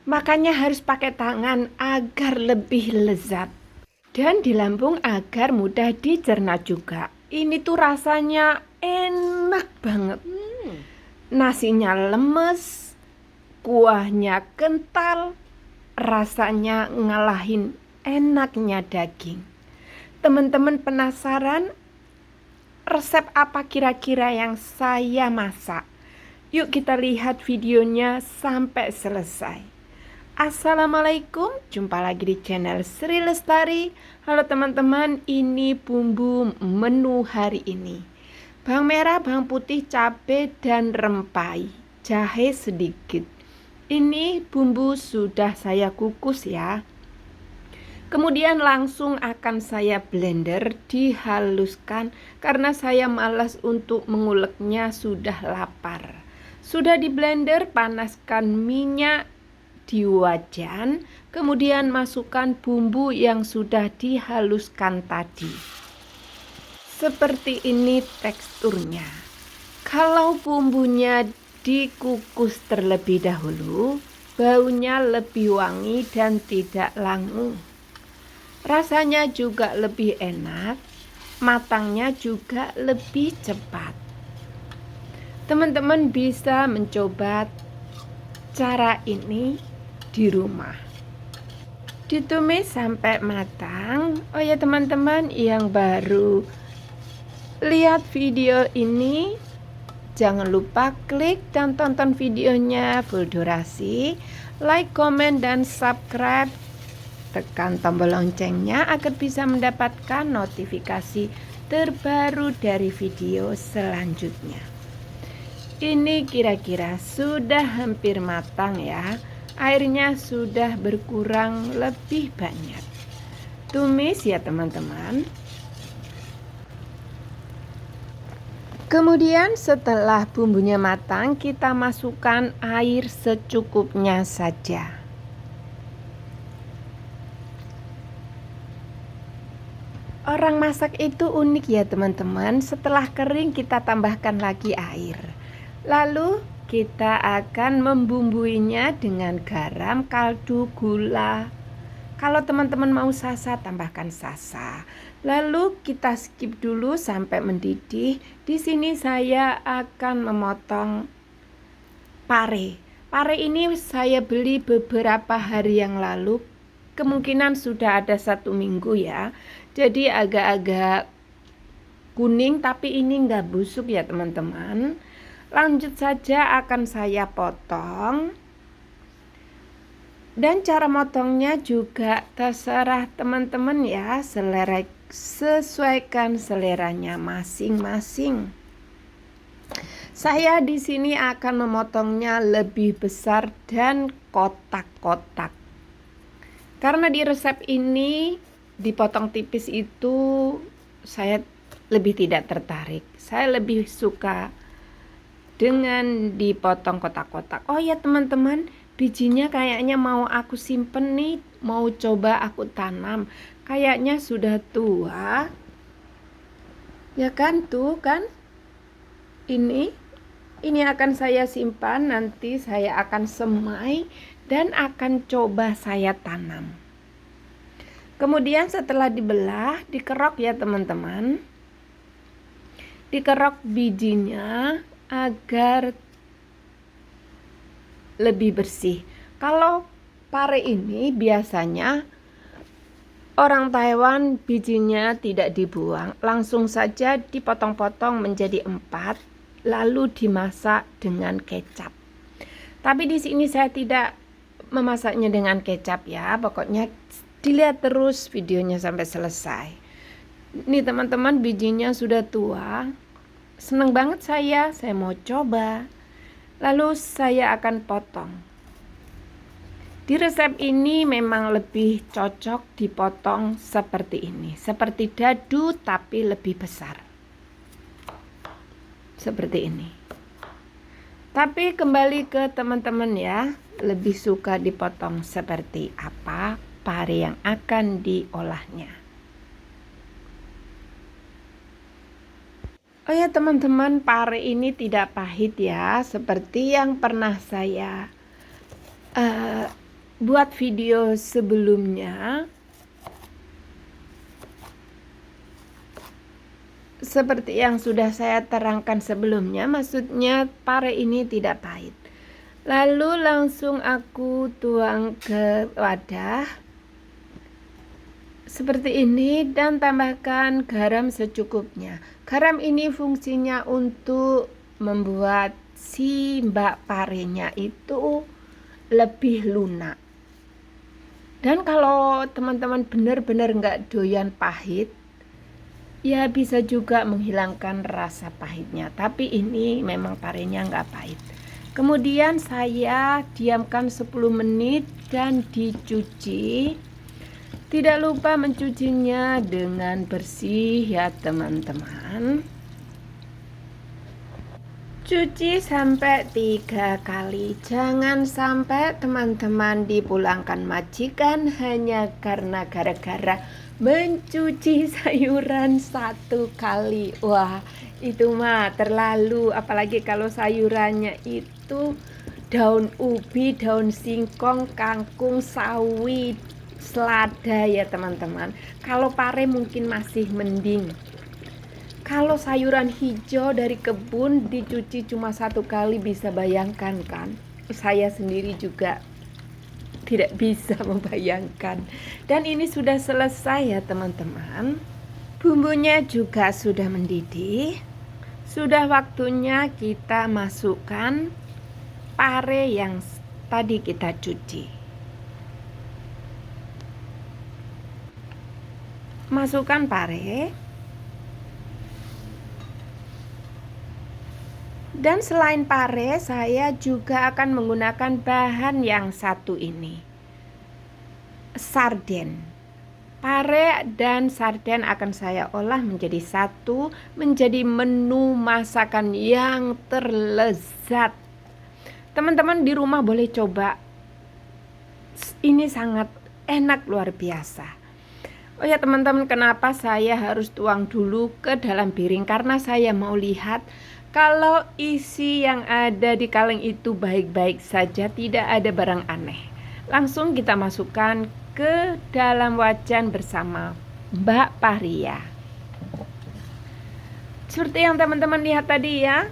Makanya harus pakai tangan agar lebih lezat. Dan di lambung agar mudah dicerna juga. Ini tuh rasanya enak banget. Nasinya lemes, kuahnya kental, rasanya ngalahin enaknya daging. Teman-teman penasaran resep apa kira-kira yang saya masak? Yuk kita lihat videonya sampai selesai. Assalamualaikum, jumpa lagi di channel Sri Lestari. Halo teman-teman, ini bumbu menu hari ini. Bawang merah, bawang putih, cabai, dan rempai. Jahe sedikit. Ini bumbu sudah saya kukus ya. Kemudian langsung akan saya blender, dihaluskan karena saya malas untuk menguleknya, sudah lapar. Sudah di blender, panaskan minyak di wajan, kemudian masukkan bumbu yang sudah dihaluskan tadi. Seperti ini teksturnya. Kalau bumbunya dikukus terlebih dahulu, baunya lebih wangi dan tidak langu. Rasanya juga lebih enak, matangnya juga lebih cepat. Teman-teman bisa mencoba cara ini di rumah. Ditumis sampai matang. Oh ya teman-teman yang baru lihat video ini, jangan lupa klik dan tonton videonya full durasi, like, komen, dan subscribe. Tekan tombol loncengnya agar bisa mendapatkan notifikasi terbaru dari video selanjutnya. Ini kira-kira sudah hampir matang ya. Airnya sudah berkurang lebih banyak. Tumis ya teman-teman. Kemudian setelah bumbunya matang, kita masukkan air secukupnya saja. Orang masak itu unik ya teman-teman. Setelah kering kita tambahkan lagi air. Lalu kita akan membumbuinya dengan garam, kaldu, gula. Kalau teman-teman mau sasa, tambahkan sasa. Lalu kita skip dulu sampai mendidih. Di sini saya akan memotong pare. Pare ini saya beli beberapa hari yang lalu. Kemungkinan sudah ada 1 minggu ya. Jadi agak-agak kuning, tapi ini nggak busuk ya teman-teman. Lanjut saja akan saya potong. Dan cara motongnya juga terserah teman-teman ya, sesuaikan seleranya masing-masing. Saya di sini akan memotongnya lebih besar dan kotak-kotak. Karena di resep ini dipotong tipis itu saya lebih tidak tertarik. Saya lebih suka dengan dipotong kotak-kotak. Oh ya teman-teman, bijinya kayaknya mau aku simpen nih, mau coba aku tanam. Kayaknya sudah tua. Ya kan, tuh kan. Ini akan saya simpan, nanti saya akan semai dan akan coba saya tanam. Kemudian setelah dibelah, dikerok ya teman-teman. Dikerok bijinya agar lebih bersih. Kalau pare ini biasanya orang Taiwan bijinya tidak dibuang, langsung saja dipotong-potong menjadi 4, lalu dimasak dengan kecap. Tapi di sini saya tidak memasaknya dengan kecap ya, pokoknya dilihat terus videonya sampai selesai. Ini teman-teman, bijinya sudah tua. Seneng banget saya mau coba. Lalu saya akan potong. Di resep ini memang lebih cocok dipotong seperti ini, seperti dadu tapi lebih besar. Seperti ini. Tapi kembali ke teman-teman ya, lebih suka dipotong seperti apa pare yang akan diolahnya. Oh ya teman-teman, pare ini tidak pahit ya, seperti yang pernah saya buat video sebelumnya seperti yang sudah saya terangkan sebelumnya, maksudnya pare ini tidak pahit. Lalu langsung aku tuang ke wadah seperti ini dan tambahkan garam secukupnya. Garam ini fungsinya untuk membuat si mbak parenya itu lebih lunak. Dan kalau teman-teman benar-benar nggak doyan pahit, ya bisa juga menghilangkan rasa pahitnya. Tapi ini memang parenya nggak pahit. Kemudian saya diamkan 10 menit dan dicuci. Tidak lupa mencucinya dengan bersih ya teman-teman. Cuci sampai 3 kali. Jangan sampai teman-teman dipulangkan majikan hanya karena gara-gara mencuci sayuran 1 kali. Wah, itu mah terlalu, apalagi kalau sayurannya itu daun ubi, daun singkong, kangkung, sawi, selada ya teman-teman. Kalau pare mungkin masih mending. Kalau sayuran hijau dari kebun dicuci cuma 1 kali, bisa bayangkan kan? Saya sendiri juga tidak bisa membayangkan. Dan ini sudah selesai ya teman-teman. Bumbunya juga sudah mendidih. Sudah waktunya kita masukkan pare yang tadi kita cuci. Masukkan pare. Dan selain pare, saya juga akan menggunakan bahan yang satu ini. Sarden. Pare dan sarden akan saya olah menjadi satu, menjadi menu masakan yang terlezat. Teman-teman di rumah boleh coba. Ini sangat enak luar biasa. Oh ya teman-teman, kenapa saya harus tuang dulu ke dalam piring? Karena saya mau lihat kalau isi yang ada di kaleng itu baik-baik saja, tidak ada barang aneh. Langsung kita masukkan ke dalam wajan bersama Mbak Paria. Seperti yang teman-teman lihat tadi ya,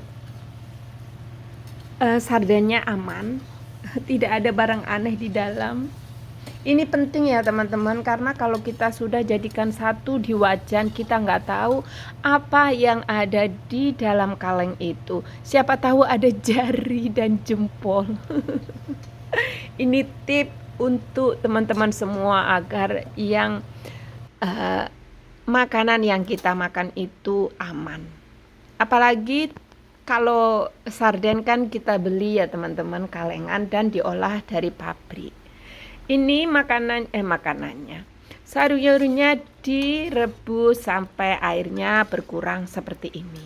sardennya aman, tidak ada barang aneh di dalam. Ini penting ya teman-teman, karena kalau kita sudah jadikan satu di wajan, kita nggak tahu apa yang ada di dalam kaleng itu. Siapa tahu ada jari dan jempol. Ini tip untuk teman-teman semua agar yang makanan yang kita makan itu aman. Apalagi kalau sarden kan kita beli ya teman-teman, kalengan dan diolah dari pabrik. Ini makanannya. Sayurnya direbus sampai airnya berkurang seperti ini.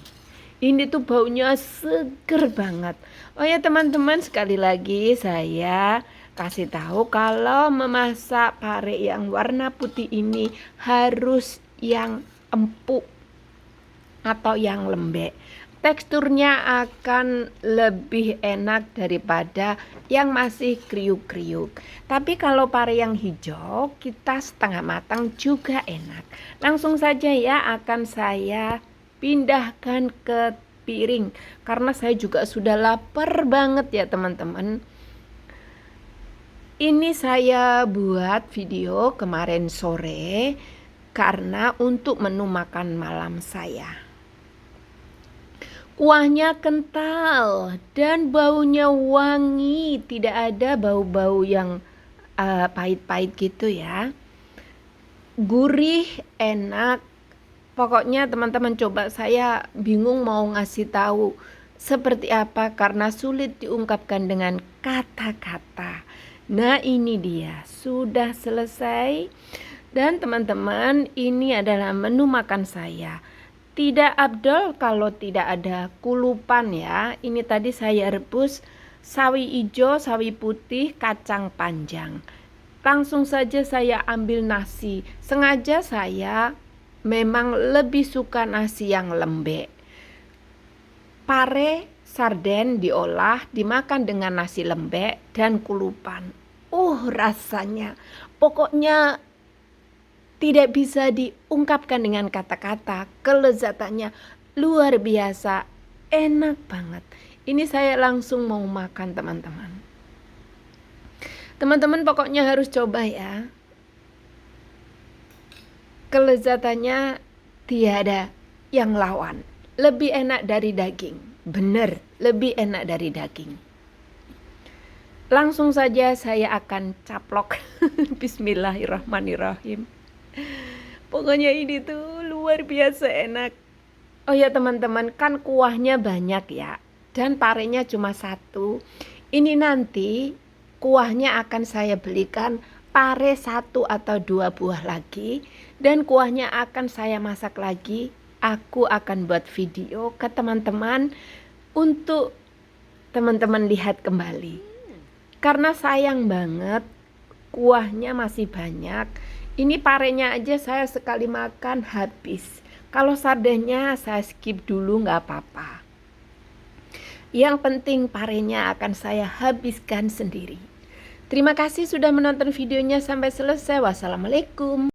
Ini tuh baunya seger banget. Oh ya teman-teman, sekali lagi saya kasih tahu kalau memasak pare yang warna putih ini harus yang empuk atau yang lembek. Teksturnya akan lebih enak daripada yang masih kriuk-kriuk. Tapi kalau pare yang hijau, kita setengah matang juga enak. Langsung saja ya akan saya pindahkan ke piring. Karena saya juga sudah lapar banget ya teman-teman. Ini saya buat video kemarin sore karena untuk menu makan malam saya. Kuahnya kental dan baunya wangi, tidak ada bau-bau yang pahit-pahit gitu ya. Gurih, enak. Pokoknya teman-teman coba, saya bingung mau ngasih tahu seperti apa karena sulit diungkapkan dengan kata-kata. Nah ini dia, sudah selesai. Dan teman-teman, ini adalah menu makan saya. Tidak abdol kalau tidak ada kulupan ya. Ini tadi saya rebus sawi hijau, sawi putih, kacang panjang. Langsung saja saya ambil nasi. Sengaja saya memang lebih suka nasi yang lembek. Pare sarden diolah, dimakan dengan nasi lembek dan kulupan. Rasanya pokoknya tidak bisa diungkapkan dengan kata-kata. Kelezatannya luar biasa, enak banget. Ini saya langsung mau makan, teman-teman. Teman-teman pokoknya harus coba ya. Kelezatannya tiada yang lawan. Lebih enak dari daging. Bener, lebih enak dari daging. Langsung saja saya akan caplok. Bismillahirrahmanirrahim. Pokoknya ini tuh luar biasa enak. Oh ya teman-teman, kan kuahnya banyak ya, dan parenya cuma satu. Ini nanti kuahnya akan saya belikan pare 1 atau 2 buah lagi, dan kuahnya akan saya masak lagi. Aku akan buat video ke teman-teman untuk teman-teman lihat kembali. Karena sayang banget kuahnya masih banyak. Ini parenya aja saya sekali makan habis. Kalau sardennya saya skip dulu nggak apa-apa. Yang penting parenya akan saya habiskan sendiri. Terima kasih sudah menonton videonya sampai selesai. Wassalamualaikum.